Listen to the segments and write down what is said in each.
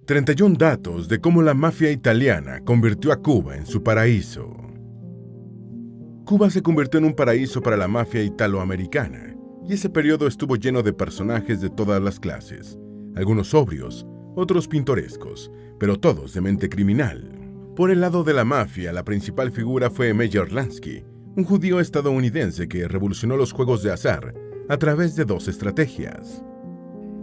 31 datos de cómo la mafia italiana convirtió a Cuba en su paraíso. Cuba se convirtió en un paraíso para la mafia italoamericana, y ese periodo estuvo lleno de personajes de todas las clases, algunos sobrios, otros pintorescos, pero todos de mente criminal. Por el lado de la mafia, la principal figura fue Meyer Lansky, un judío estadounidense que revolucionó los juegos de azar a través de dos estrategias.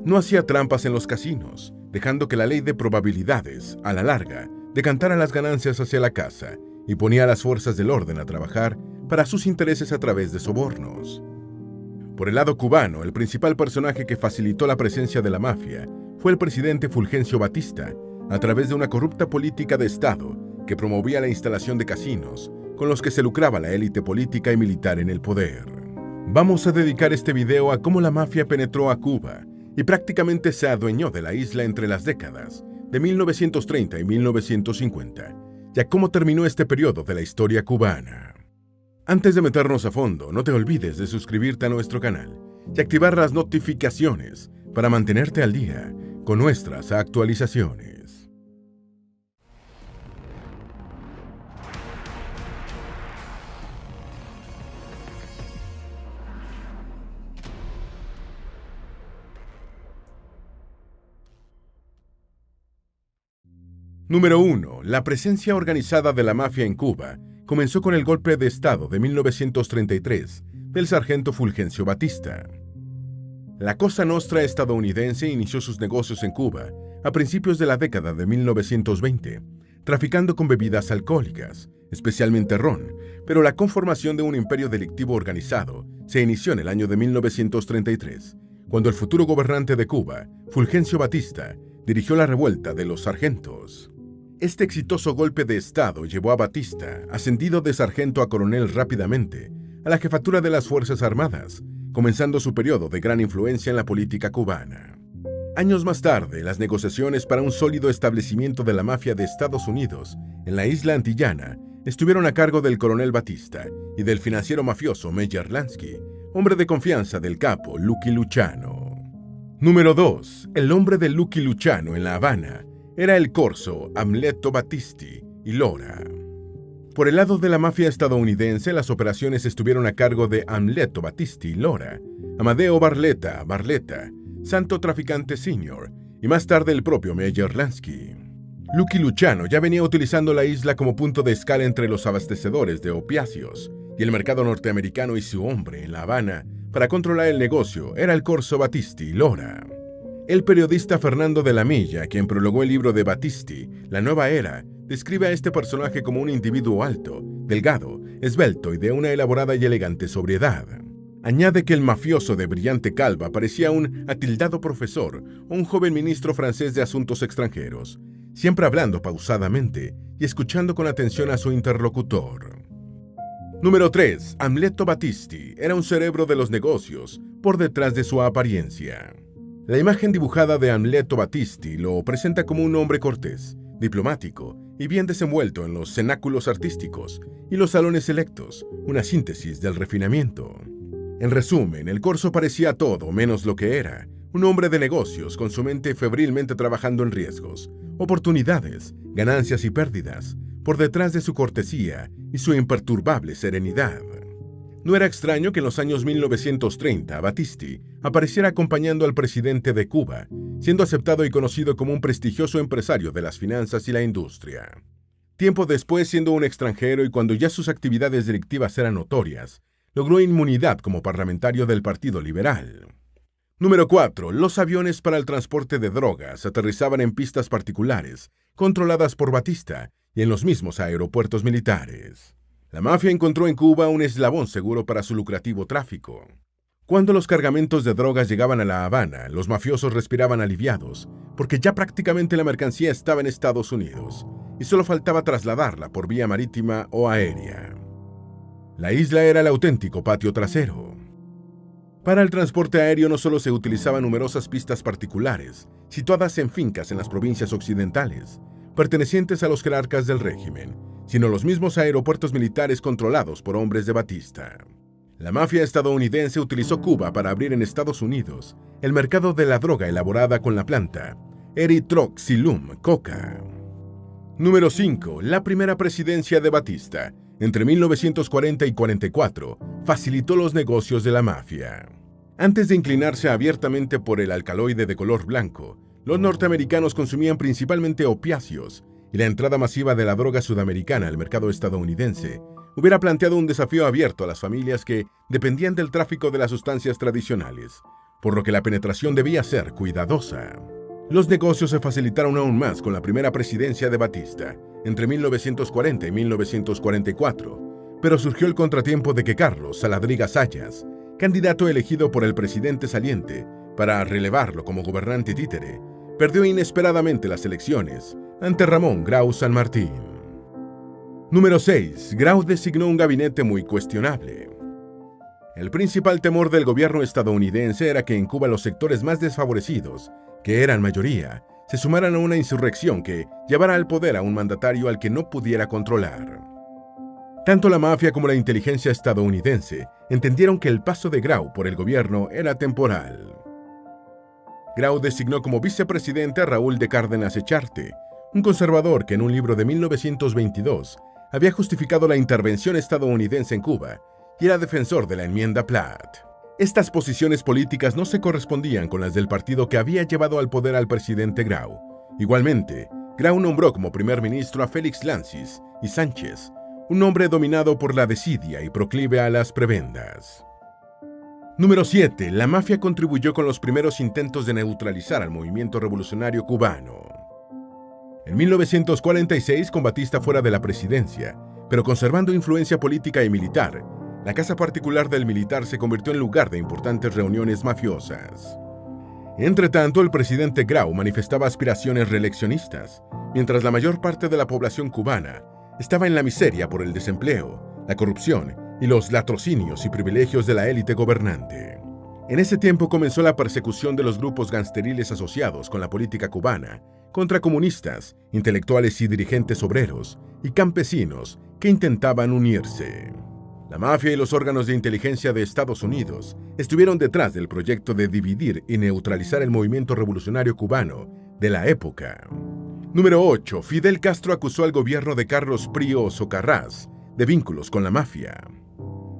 No hacía trampas en los casinos, dejando que la ley de probabilidades, a la larga, decantara las ganancias hacia la casa y ponía a las fuerzas del orden a trabajar para sus intereses a través de sobornos. Por el lado cubano, el principal personaje que facilitó la presencia de la mafia fue el presidente Fulgencio Batista, a través de una corrupta política de Estado que promovía la instalación de casinos, con los que se lucraba la élite política y militar en el poder. Vamos a dedicar este video a cómo la mafia penetró a Cuba y prácticamente se adueñó de la isla entre las décadas de 1930 y 1950, y a cómo terminó este periodo de la historia cubana. Antes de meternos a fondo, no te olvides de suscribirte a nuestro canal y activar las notificaciones para mantenerte al día con nuestras actualizaciones. Número 1. La presencia organizada de la mafia en Cuba comenzó con el golpe de Estado de 1933 del sargento Fulgencio Batista. La Cosa Nostra estadounidense inició sus negocios en Cuba a principios de la década de 1920, traficando con bebidas alcohólicas, especialmente ron, pero la conformación de un imperio delictivo organizado se inició en el año de 1933, cuando el futuro gobernante de Cuba, Fulgencio Batista, dirigió la revuelta de los sargentos. Este exitoso golpe de Estado llevó a Batista, ascendido de sargento a coronel rápidamente, a la jefatura de las Fuerzas Armadas, comenzando su periodo de gran influencia en la política cubana. Años más tarde, las negociaciones para un sólido establecimiento de la mafia de Estados Unidos en la isla antillana estuvieron a cargo del coronel Batista y del financiero mafioso Meyer Lansky, hombre de confianza del capo Lucky Luciano. Número 2. El nombre de Lucky Luciano en La Habana era el corso Amleto Battisti y Lora. Por el lado de la mafia estadounidense, las operaciones estuvieron a cargo de Amleto Battisti y Lora, Amadeo Barletta, Santo Traficante Sr. y más tarde el propio Meyer Lansky. Lucky Luciano ya venía utilizando la isla como punto de escala entre los abastecedores de opiáceos y el mercado norteamericano, y su hombre en La Habana para controlar el negocio era el corso Battisti y Lora. El periodista Fernando de la Milla, quien prologó el libro de Battisti, La Nueva Era, describe a este personaje como un individuo alto, delgado, esbelto y de una elaborada y elegante sobriedad. Añade que el mafioso de brillante calva parecía un atildado profesor o un joven ministro francés de asuntos extranjeros, siempre hablando pausadamente y escuchando con atención a su interlocutor. Número 3. Amleto Battisti era un cerebro de los negocios por detrás de su apariencia. La imagen dibujada de Amleto Battisti lo presenta como un hombre cortés, diplomático y bien desenvuelto en los cenáculos artísticos y los salones selectos, una síntesis del refinamiento. En resumen, el corso parecía todo menos lo que era, un hombre de negocios con su mente febrilmente trabajando en riesgos, oportunidades, ganancias y pérdidas, por detrás de su cortesía y su imperturbable serenidad. No era extraño que en los años 1930 Battisti apareciera acompañando al presidente de Cuba, siendo aceptado y conocido como un prestigioso empresario de las finanzas y la industria. Tiempo después, siendo un extranjero y cuando ya sus actividades delictivas eran notorias, logró inmunidad como parlamentario del Partido Liberal. Número 4. Los aviones para el transporte de drogas aterrizaban en pistas particulares, controladas por Batista, y en los mismos aeropuertos militares. La mafia encontró en Cuba un eslabón seguro para su lucrativo tráfico. Cuando los cargamentos de drogas llegaban a La Habana, los mafiosos respiraban aliviados, porque ya prácticamente la mercancía estaba en Estados Unidos, y solo faltaba trasladarla por vía marítima o aérea. La isla era el auténtico patio trasero. Para el transporte aéreo no solo se utilizaban numerosas pistas particulares, situadas en fincas en las provincias occidentales, pertenecientes a los jerarcas del régimen, sino los mismos aeropuertos militares controlados por hombres de Batista. La mafia estadounidense utilizó Cuba para abrir en Estados Unidos el mercado de la droga elaborada con la planta, Erythroxylum coca. Número 5. La primera presidencia de Batista, entre 1940 y 44, facilitó los negocios de la mafia. Antes de inclinarse abiertamente por el alcaloide de color blanco, los norteamericanos consumían principalmente opiáceos, y la entrada masiva de la droga sudamericana al mercado estadounidense hubiera planteado un desafío abierto a las familias que dependían del tráfico de las sustancias tradicionales, por lo que la penetración debía ser cuidadosa. Los negocios se facilitaron aún más con la primera presidencia de Batista, entre 1940 y 1944, pero surgió el contratiempo de que Carlos Saladriga Sayas, candidato elegido por el presidente saliente para relevarlo como gobernante títere, perdió inesperadamente las elecciones ante Ramón Grau San Martín. Número 6. Grau designó un gabinete muy cuestionable. El principal temor del gobierno estadounidense era que en Cuba los sectores más desfavorecidos, que eran mayoría, se sumaran a una insurrección que llevara al poder a un mandatario al que no pudiera controlar. Tanto la mafia como la inteligencia estadounidense entendieron que el paso de Grau por el gobierno era temporal. Grau designó como vicepresidente a Raúl de Cárdenas Echarte, un conservador que en un libro de 1922 había justificado la intervención estadounidense en Cuba y era defensor de la enmienda Platt. Estas posiciones políticas no se correspondían con las del partido que había llevado al poder al presidente Grau. Igualmente, Grau nombró como primer ministro a Félix Lancis y Sánchez, un hombre dominado por la desidia y proclive a las prebendas. Número 7. La mafia contribuyó con los primeros intentos de neutralizar al movimiento revolucionario cubano. En 1946, con Batista fuera de la presidencia, pero conservando influencia política y militar, la casa particular del militar se convirtió en lugar de importantes reuniones mafiosas. Entretanto, el presidente Grau manifestaba aspiraciones reeleccionistas, mientras la mayor parte de la población cubana estaba en la miseria por el desempleo, la corrupción y los latrocinios y privilegios de la élite gobernante. En ese tiempo comenzó la persecución de los grupos gangsteriles asociados con la política cubana contra comunistas, intelectuales y dirigentes obreros y campesinos que intentaban unirse. La mafia y los órganos de inteligencia de Estados Unidos estuvieron detrás del proyecto de dividir y neutralizar el movimiento revolucionario cubano de la época. Número 8. Fidel Castro acusó al gobierno de Carlos Prío Socarrás de vínculos con la mafia.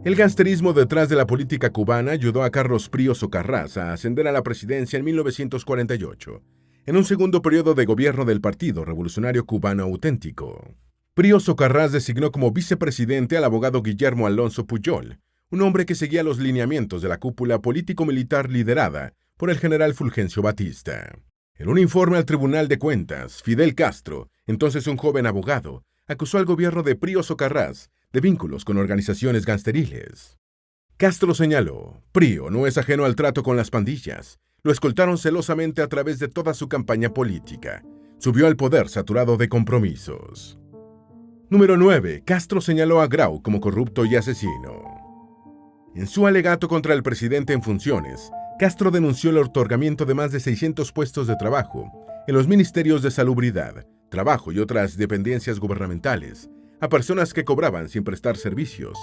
El gangsterismo detrás de la política cubana ayudó a Carlos Prío Socarrás a ascender a la presidencia en 1948, en un segundo periodo de gobierno del Partido Revolucionario Cubano Auténtico. Prío Socarrás designó como vicepresidente al abogado Guillermo Alonso Pujol, un hombre que seguía los lineamientos de la cúpula político-militar liderada por el general Fulgencio Batista. En un informe al Tribunal de Cuentas, Fidel Castro, entonces un joven abogado, acusó al gobierno de Prío Socarrás de vínculos con organizaciones gangsteriles. Castro señaló: Prío no es ajeno al trato con las pandillas. Lo escoltaron celosamente a través de toda su campaña política. Subió al poder saturado de compromisos. Número 9. Castro señaló a Grau como corrupto y asesino. En su alegato contra el presidente en funciones, Castro denunció el otorgamiento de más de 600 puestos de trabajo en los ministerios de Salubridad, Trabajo y otras dependencias gubernamentales a personas que cobraban sin prestar servicios,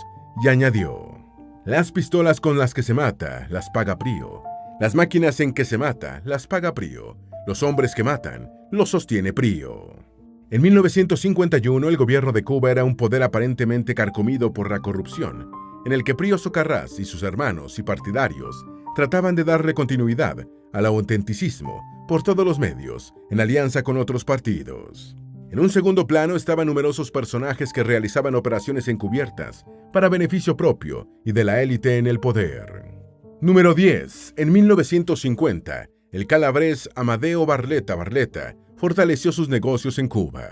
y añadió: las pistolas con las que se mata las paga Prío, las máquinas en que se mata las paga Prío, los hombres que matan los sostiene Prío. En 1951, el gobierno de Cuba era un poder aparentemente carcomido por la corrupción, en el que Prío Socarrás y sus hermanos y partidarios trataban de darle continuidad al autenticismo por todos los medios, en alianza con otros partidos. En un segundo plano estaban numerosos personajes que realizaban operaciones encubiertas para beneficio propio y de la élite en el poder. Número 10. En 1950, el calabrés Amadeo Barletta fortaleció sus negocios en Cuba.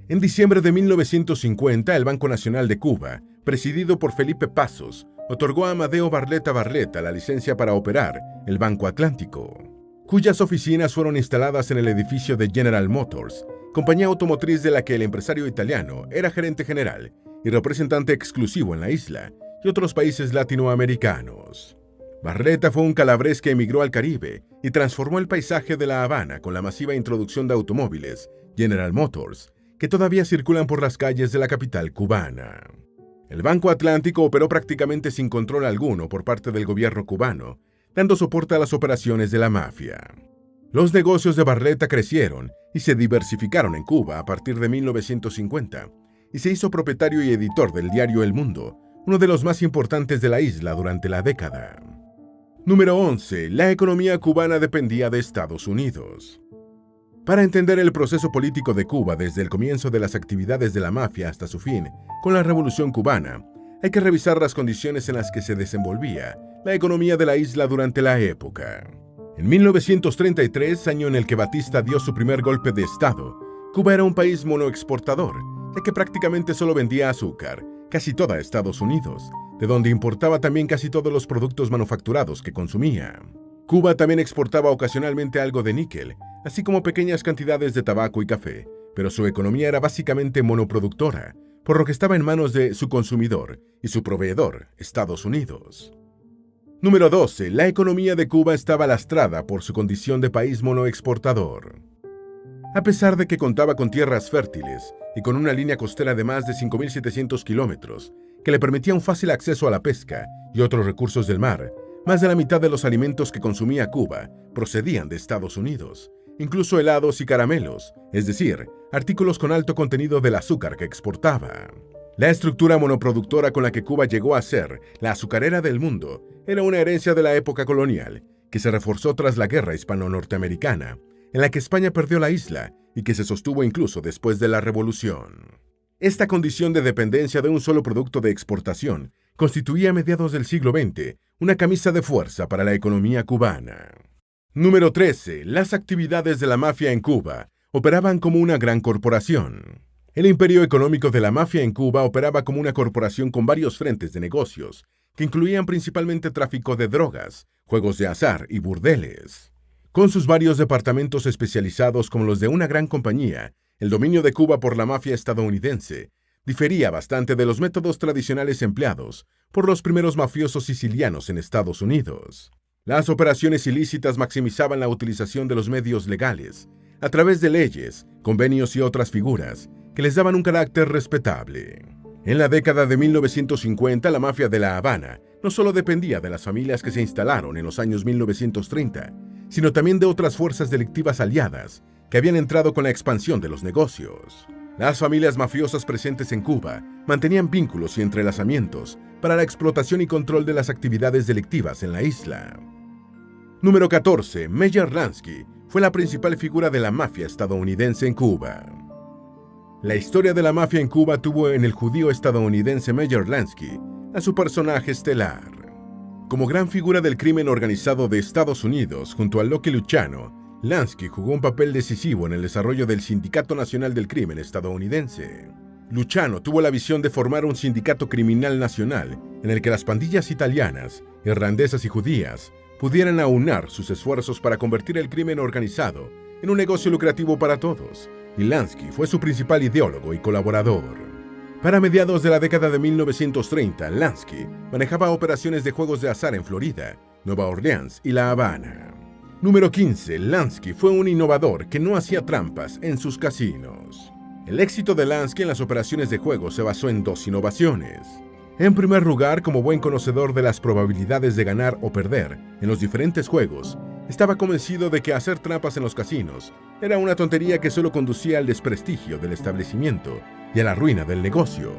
En diciembre de 1950, el Banco Nacional de Cuba, presidido por Felipe Pasos, otorgó a Amadeo Barletta la licencia para operar el Banco Atlántico, cuyas oficinas fueron instaladas en el edificio de General Motors, compañía automotriz de la que el empresario italiano era gerente general y representante exclusivo en la isla y otros países latinoamericanos. Barletta fue un calabrés que emigró al Caribe y transformó el paisaje de La Habana con la masiva introducción de automóviles General Motors, que todavía circulan por las calles de la capital cubana. El Banco Atlántico operó prácticamente sin control alguno por parte del gobierno cubano, dando soporte a las operaciones de la mafia. Los negocios de Barletta crecieron y se diversificaron en Cuba a partir de 1950, y se hizo propietario y editor del diario El Mundo, uno de los más importantes de la isla durante la década. Número 11. La economía cubana dependía de Estados Unidos. Para entender el proceso político de Cuba desde el comienzo de las actividades de la mafia hasta su fin, con la Revolución Cubana, hay que revisar las condiciones en las que se desenvolvía la economía de la isla durante la época. En 1933, año en el que Batista dio su primer golpe de Estado, Cuba era un país monoexportador, ya que prácticamente solo vendía azúcar, casi toda a Estados Unidos, de donde importaba también casi todos los productos manufacturados que consumía. Cuba también exportaba ocasionalmente algo de níquel, así como pequeñas cantidades de tabaco y café, pero su economía era básicamente monoproductora, por lo que estaba en manos de su consumidor y su proveedor, Estados Unidos. Número 12. La economía de Cuba estaba lastrada por su condición de país monoexportador. A pesar de que contaba con tierras fértiles y con una línea costera de más de 5.700 kilómetros, que le permitía un fácil acceso a la pesca y otros recursos del mar, más de la mitad de los alimentos que consumía Cuba procedían de Estados Unidos, incluso helados y caramelos, es decir, artículos con alto contenido del azúcar que exportaba. La estructura monoproductora con la que Cuba llegó a ser la azucarera del mundo era una herencia de la época colonial, que se reforzó tras la guerra hispano-norteamericana, en la que España perdió la isla y que se sostuvo incluso después de la Revolución. Esta condición de dependencia de un solo producto de exportación constituía a mediados del siglo XX una camisa de fuerza para la economía cubana. Número 13. Las actividades de la mafia en Cuba operaban como una gran corporación. El imperio económico de la mafia en Cuba operaba como una corporación con varios frentes de negocios, que incluían principalmente tráfico de drogas, juegos de azar y burdeles. Con sus varios departamentos especializados como los de una gran compañía, el dominio de Cuba por la mafia estadounidense difería bastante de los métodos tradicionales empleados por los primeros mafiosos sicilianos en Estados Unidos. Las operaciones ilícitas maximizaban la utilización de los medios legales, a través de leyes, convenios y otras figuras que les daban un carácter respetable. En la década de 1950, la mafia de La Habana no solo dependía de las familias que se instalaron en los años 1930, sino también de otras fuerzas delictivas aliadas que habían entrado con la expansión de los negocios. Las familias mafiosas presentes en Cuba mantenían vínculos y entrelazamientos para la explotación y control de las actividades delictivas en la isla. Número 14. Meyer Lansky fue la principal figura de la mafia estadounidense en Cuba. La historia de la mafia en Cuba tuvo en el judío estadounidense Meyer Lansky a su personaje estelar. Como gran figura del crimen organizado de Estados Unidos junto a Lucky Luciano, Lansky jugó un papel decisivo en el desarrollo del Sindicato Nacional del Crimen estadounidense. Luciano tuvo la visión de formar un sindicato criminal nacional en el que las pandillas italianas, irlandesas y judías pudieran aunar sus esfuerzos para convertir el crimen organizado en un negocio lucrativo para todos, y Lansky fue su principal ideólogo y colaborador. Para mediados de la década de 1930, Lansky manejaba operaciones de juegos de azar en Florida, Nueva Orleans y La Habana. Número 15. Lansky fue un innovador que no hacía trampas en sus casinos. El éxito de Lansky en las operaciones de juego se basó en dos innovaciones. En primer lugar, como buen conocedor de las probabilidades de ganar o perder en los diferentes juegos, estaba convencido de que hacer trampas en los casinos era una tontería que solo conducía al desprestigio del establecimiento y a la ruina del negocio.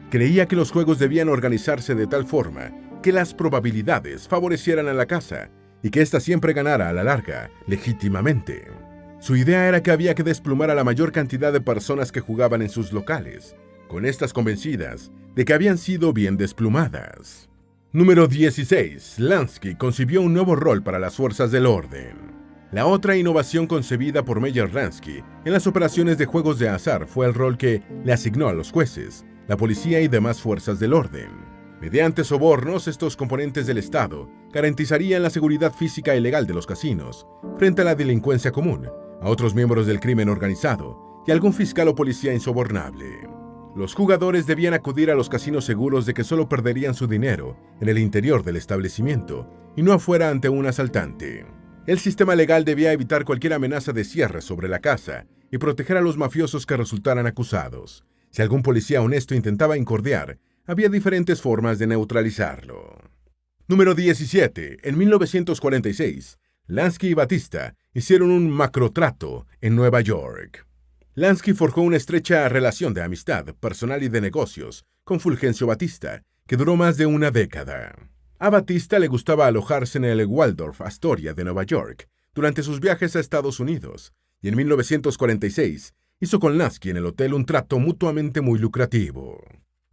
Creía que los juegos debían organizarse de tal forma que las probabilidades favorecieran a la casa y que ésta siempre ganara a la larga, legítimamente. Su idea era que había que desplumar a la mayor cantidad de personas que jugaban en sus locales, con estas convencidas de que habían sido bien desplumadas. Número 16. Lansky concibió un nuevo rol para las fuerzas del orden. La otra innovación concebida por Meyer Lansky en las operaciones de juegos de azar fue el rol que le asignó a los jueces, la policía y demás fuerzas del orden. Mediante sobornos, estos componentes del Estado garantizarían la seguridad física y legal de los casinos frente a la delincuencia común, a otros miembros del crimen organizado y algún fiscal o policía insobornable. Los jugadores debían acudir a los casinos seguros de que solo perderían su dinero en el interior del establecimiento y no afuera ante un asaltante. El sistema legal debía evitar cualquier amenaza de cierre sobre la casa y proteger a los mafiosos que resultaran acusados. Si algún policía honesto intentaba incordiar, había diferentes formas de neutralizarlo. Número 17. En 1946, Lansky y Batista hicieron un macrotrato en Nueva York. Lansky forjó una estrecha relación de amistad, personal y de negocios con Fulgencio Batista, que duró más de una década. A Batista le gustaba alojarse en el Waldorf Astoria de Nueva York durante sus viajes a Estados Unidos, y en 1946 hizo con Lansky en el hotel un trato mutuamente muy lucrativo.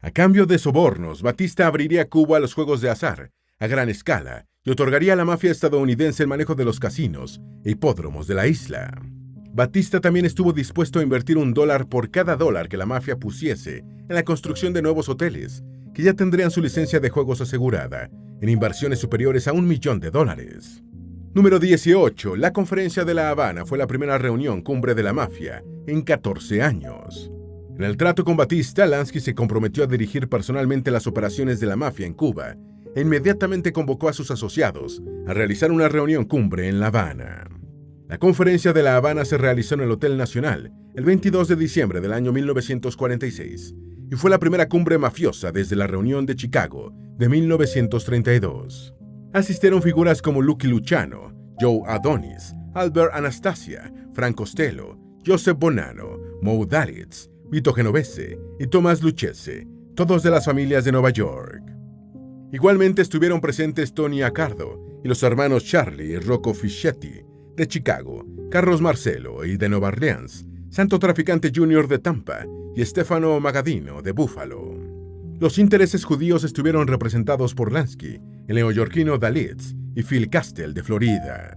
A cambio de sobornos, Batista abriría Cuba a los juegos de azar a gran escala y otorgaría a la mafia estadounidense el manejo de los casinos e hipódromos de la isla. Batista también estuvo dispuesto a invertir $1 por cada dólar que la mafia pusiese en la construcción de nuevos hoteles, que ya tendrían su licencia de juegos asegurada, en inversiones superiores a $1 millón. Número 18. La Conferencia de La Habana fue la primera reunión cumbre de la mafia en 14 años. En el trato con Batista, Lansky se comprometió a dirigir personalmente las operaciones de la mafia en Cuba e inmediatamente convocó a sus asociados a realizar una reunión cumbre en La Habana. La Conferencia de La Habana se realizó en el Hotel Nacional el 22 de diciembre del año 1946 y fue la primera cumbre mafiosa desde la reunión de Chicago de 1932. Asistieron figuras como Lucky Luciano, Joe Adonis, Albert Anastasia, Frank Costello, Joseph Bonanno, Moe Dalitz, Vito Genovese y Thomas Lucchese, todos de las familias de Nueva York. Igualmente estuvieron presentes Tony Accardo y los hermanos Charlie y Rocco Fischetti de Chicago, Carlos Marcello y de Nueva Orleans, Santo Traficante Jr. de Tampa y Stefano Magadino de Buffalo. Los intereses judíos estuvieron representados por Lansky, el neoyorquino Dalitz y Phil Castell de Florida.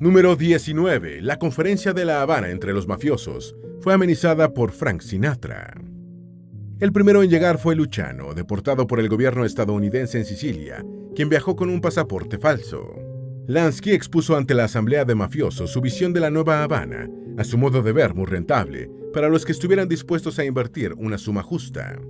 Número 19. La Conferencia de La Habana entre los mafiosos fue amenizada por Frank Sinatra. El primero en llegar fue Luciano, deportado por el gobierno estadounidense en Sicilia, quien viajó con un pasaporte falso. Lansky expuso ante la asamblea de mafiosos su visión de la Nueva Habana, a su modo de ver muy rentable, para los que estuvieran dispuestos a invertir una suma justa.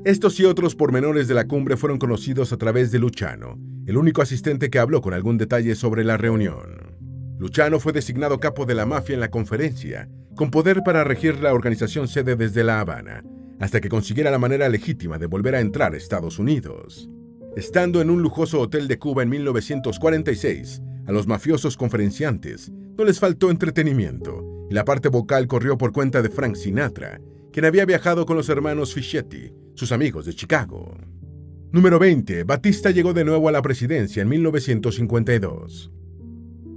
Estos y otros pormenores de la cumbre fueron conocidos a través de Luciano, el único asistente que habló con algún detalle sobre la reunión. Luciano fue designado capo de la mafia en la conferencia, con poder para regir la organización sede desde La Habana, hasta que consiguiera la manera legítima de volver a entrar a Estados Unidos. Estando en un lujoso hotel de Cuba en 1946, a los mafiosos conferenciantes no les faltó entretenimiento, y la parte vocal corrió por cuenta de Frank Sinatra, quien había viajado con los hermanos Fischetti, sus amigos de Chicago. Número 20. Batista llegó de nuevo a la presidencia en 1952.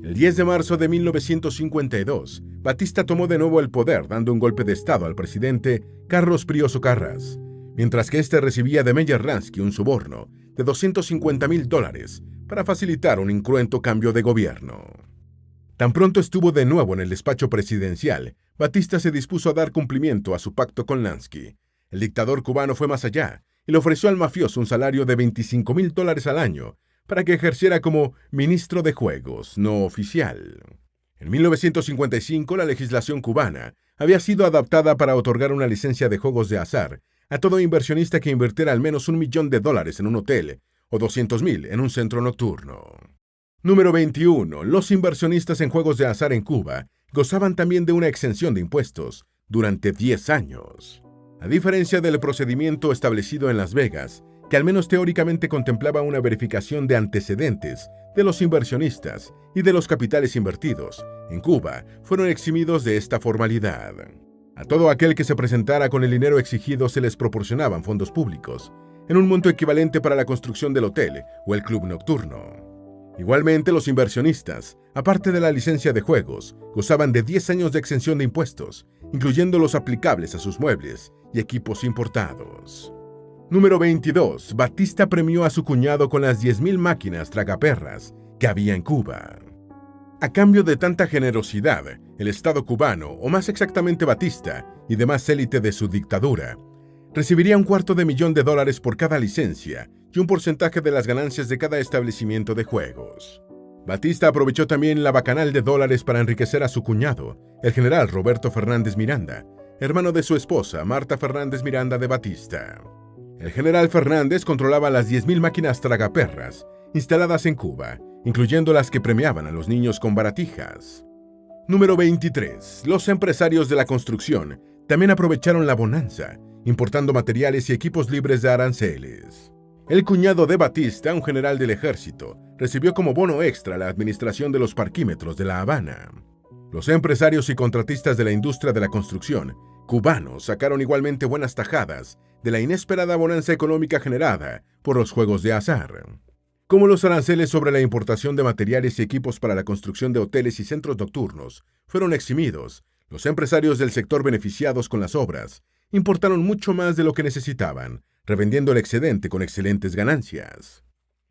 El 10 de marzo de 1952, Batista tomó de nuevo el poder dando un golpe de estado al presidente Carlos Prioso Carras, mientras que este recibía de Meyer Lansky un soborno de $250,000 para facilitar un incruento cambio de gobierno. Tan pronto estuvo de nuevo en el despacho presidencial, Batista se dispuso a dar cumplimiento a su pacto con Lansky. El dictador cubano fue más allá y le ofreció al mafioso un salario de $25,000 al año para que ejerciera como ministro de Juegos no oficial. En 1955, la legislación cubana había sido adaptada para otorgar una licencia de juegos de azar a todo inversionista que invirtiera al menos $1 millón en un hotel o $200,000 en un centro nocturno. Número 21. Los inversionistas en juegos de azar en Cuba gozaban también de una exención de impuestos durante 10 años. A diferencia del procedimiento establecido en Las Vegas, que al menos teóricamente contemplaba una verificación de antecedentes de los inversionistas y de los capitales invertidos, en Cuba fueron eximidos de esta formalidad. A todo aquel que se presentara con el dinero exigido se les proporcionaban fondos públicos, en un monto equivalente para la construcción del hotel o el club nocturno. Igualmente, los inversionistas, aparte de la licencia de juegos, gozaban de 10 años de exención de impuestos, incluyendo los aplicables a sus muebles y equipos importados. Número 22. Batista premió a su cuñado con las 10,000 máquinas tragaperras que había en Cuba. A cambio de tanta generosidad, el Estado cubano, o más exactamente Batista, y demás élite de su dictadura, recibiría $250,000 por cada licencia y un porcentaje de las ganancias de cada establecimiento de juegos. Batista aprovechó también la bacanal de dólares para enriquecer a su cuñado, el general Roberto Fernández Miranda, hermano de su esposa Marta Fernández Miranda de Batista. El general Fernández controlaba las 10,000 máquinas tragaperras instaladas en Cuba, incluyendo las que premiaban a los niños con baratijas. Número 23. Los empresarios de la construcción también aprovecharon la bonanza, importando materiales y equipos libres de aranceles. El cuñado de Batista, un general del ejército, recibió como bono extra la administración de los parquímetros de La Habana. Los empresarios y contratistas de la industria de la construcción cubanos sacaron igualmente buenas tajadas de la inesperada bonanza económica generada por los juegos de azar. Como los aranceles sobre la importación de materiales y equipos para la construcción de hoteles y centros nocturnos fueron eximidos, los empresarios del sector beneficiados con las obras importaron mucho más de lo que necesitaban, revendiendo el excedente con excelentes ganancias.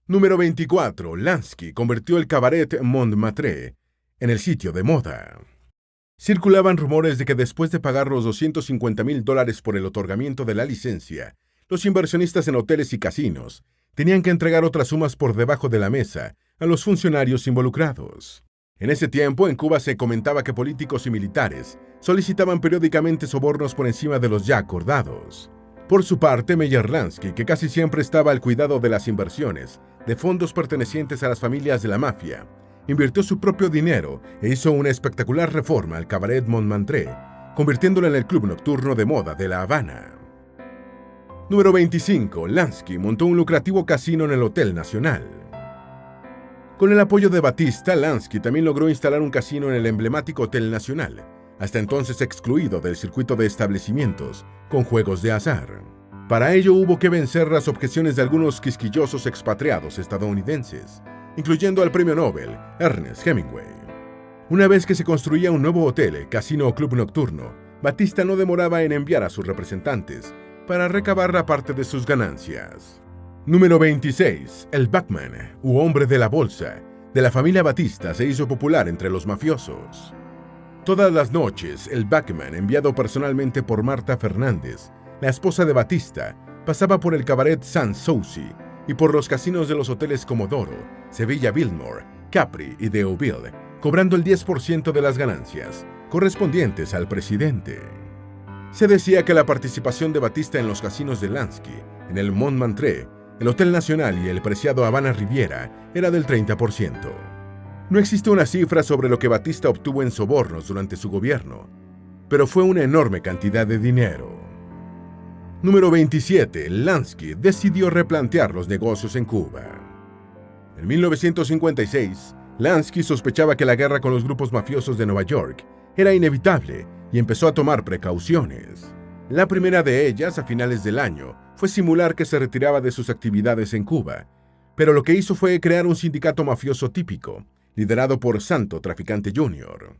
Número 24. Lansky convirtió el cabaret Montmartre en el sitio de moda. Circulaban rumores de que después de pagar los $250,000 por el otorgamiento de la licencia, los inversionistas en hoteles y casinos tenían que entregar otras sumas por debajo de la mesa a los funcionarios involucrados. En ese tiempo, en Cuba se comentaba que políticos y militares solicitaban periódicamente sobornos por encima de los ya acordados. Por su parte, Meyer Lansky, que casi siempre estaba al cuidado de las inversiones de fondos pertenecientes a las familias de la mafia, invirtió su propio dinero e hizo una espectacular reforma al Cabaret Montmartre, convirtiéndolo en el club nocturno de moda de La Habana. Número 25. Lansky montó un lucrativo casino en el Hotel Nacional. Con el apoyo de Batista, Lansky también logró instalar un casino en el emblemático Hotel Nacional, hasta entonces excluido del circuito de establecimientos con juegos de azar. Para ello hubo que vencer las objeciones de algunos quisquillosos expatriados estadounidenses, incluyendo al premio Nobel Ernest Hemingway. Una vez que se construía un nuevo hotel, casino o club nocturno, Batista no demoraba en enviar a sus representantes para recabar la parte de sus ganancias. Número 26. El Bachman, u hombre de la bolsa, de la familia Batista se hizo popular entre los mafiosos. Todas las noches, el Bachman, enviado personalmente por Marta Fernández, la esposa de Batista, pasaba por el cabaret Sans Souci y por los casinos de los hoteles Comodoro, Sevilla Biltmore, Capri y Deauville, cobrando el 10% de las ganancias, correspondientes al presidente. Se decía que la participación de Batista en los casinos de Lansky, en el Montmartre, el Hotel Nacional y el preciado Habana Riviera era del 30%. No existe una cifra sobre lo que Batista obtuvo en sobornos durante su gobierno, pero fue una enorme cantidad de dinero. Número 27. Lansky decidió replantear los negocios en Cuba. En 1956, Lansky sospechaba que la guerra con los grupos mafiosos de Nueva York era inevitable y empezó a tomar precauciones. La primera de ellas, a finales del año, fue simular que se retiraba de sus actividades en Cuba, pero lo que hizo fue crear un sindicato mafioso típico, liderado por Santo Traficante Jr.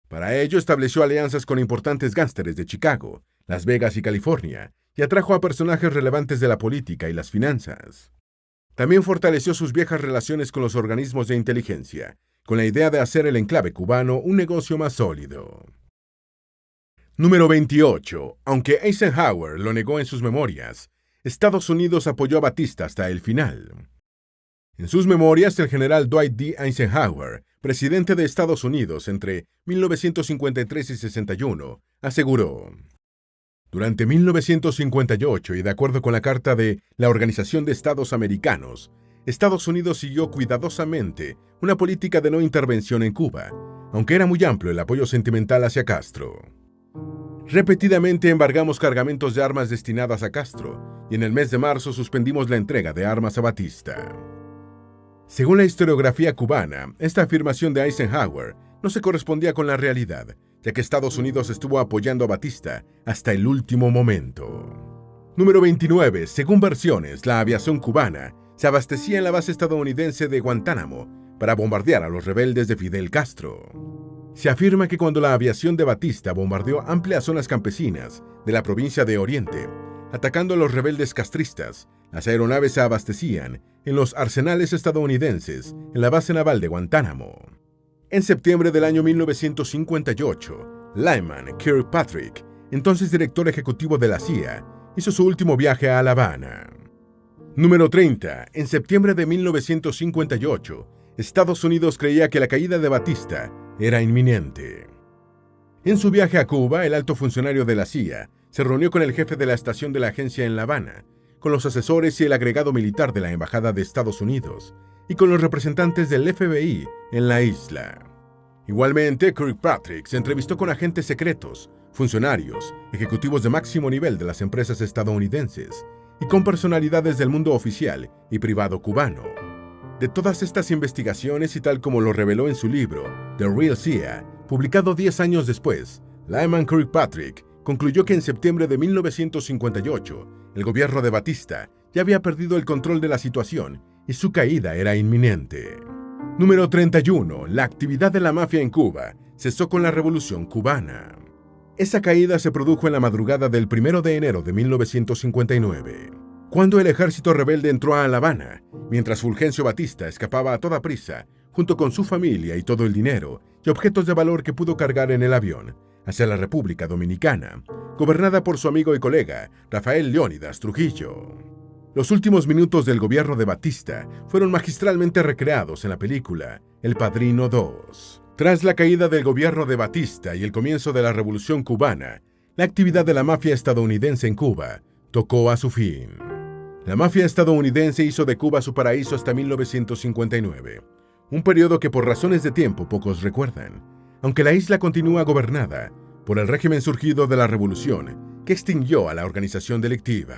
Para ello estableció alianzas con importantes gánsteres de Chicago, Las Vegas y California, y atrajo a personajes relevantes de la política y las finanzas. También fortaleció sus viejas relaciones con los organismos de inteligencia, con la idea de hacer el enclave cubano un negocio más sólido. Número 28. Aunque Eisenhower lo negó en sus memorias, Estados Unidos apoyó a Batista hasta el final. En sus memorias, el general Dwight D. Eisenhower, presidente de Estados Unidos entre 1953 y 61, aseguró: durante 1958, y de acuerdo con la Carta de la Organización de Estados Americanos, Estados Unidos siguió cuidadosamente una política de no intervención en Cuba, aunque era muy amplio el apoyo sentimental hacia Castro. Repetidamente embargamos cargamentos de armas destinadas a Castro, y en el mes de marzo suspendimos la entrega de armas a Batista. Según la historiografía cubana, esta afirmación de Eisenhower no se correspondía con la realidad, ya que Estados Unidos estuvo apoyando a Batista hasta el último momento. Número 29. Según versiones, la aviación cubana se abastecía en la base estadounidense de Guantánamo para bombardear a los rebeldes de Fidel Castro. Se afirma que cuando la aviación de Batista bombardeó amplias zonas campesinas de la provincia de Oriente, atacando a los rebeldes castristas, las aeronaves se abastecían en los arsenales estadounidenses en la base naval de Guantánamo. En septiembre del año 1958, Lyman Kirkpatrick, entonces director ejecutivo de la CIA, hizo su último viaje a La Habana. Número 30. En septiembre de 1958, Estados Unidos creía que la caída de Batista era inminente. En su viaje a Cuba, el alto funcionario de la CIA se reunió con el jefe de la estación de la agencia en La Habana, con los asesores y el agregado militar de la Embajada de Estados Unidos, y con los representantes del FBI en la isla. Igualmente, Kirkpatrick se entrevistó con agentes secretos, funcionarios, ejecutivos de máximo nivel de las empresas estadounidenses y con personalidades del mundo oficial y privado cubano. De todas estas investigaciones, y tal como lo reveló en su libro The Real CIA, Publicado 10 años después, Lyman Kirkpatrick concluyó que en septiembre de 1958, el gobierno de Batista ya había perdido el control de la situación y su caída era inminente. Número 31. La actividad de la mafia en Cuba cesó con la Revolución Cubana. Esa caída se produjo en la madrugada del 1 de enero de 1959, cuando el ejército rebelde entró a La Habana, mientras Fulgencio Batista escapaba a toda prisa, junto con su familia y todo el dinero y objetos de valor que pudo cargar en el avión, hacia la República Dominicana, gobernada por su amigo y colega Rafael Leónidas Trujillo. Los últimos minutos del gobierno de Batista fueron magistralmente recreados en la película El Padrino 2. Tras la caída del gobierno de Batista y el comienzo de la Revolución Cubana, la actividad de la mafia estadounidense en Cuba tocó a su fin. La mafia estadounidense hizo de Cuba su paraíso hasta 1959, un periodo que por razones de tiempo pocos recuerdan, aunque la isla continúa gobernada por el régimen surgido de la Revolución que extinguió a la organización delictiva.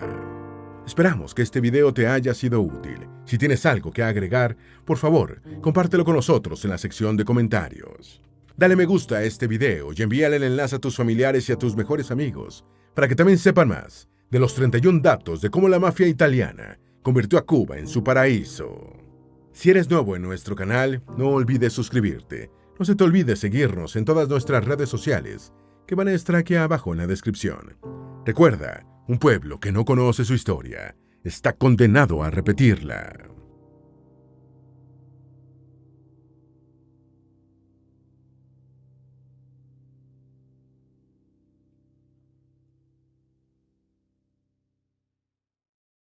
Esperamos que este video te haya sido útil. Si tienes algo que agregar, por favor, compártelo con nosotros en la sección de comentarios. Dale me gusta a este video y envíale el enlace a tus familiares y a tus mejores amigos, para que también sepan más de los 31 datos de cómo la mafia italiana convirtió a Cuba en su paraíso. Si eres nuevo en nuestro canal, no olvides suscribirte. No se te olvide seguirnos en todas nuestras redes sociales, que van a estar aquí abajo en la descripción. Recuerda, un pueblo que no conoce su historia está condenado a repetirla.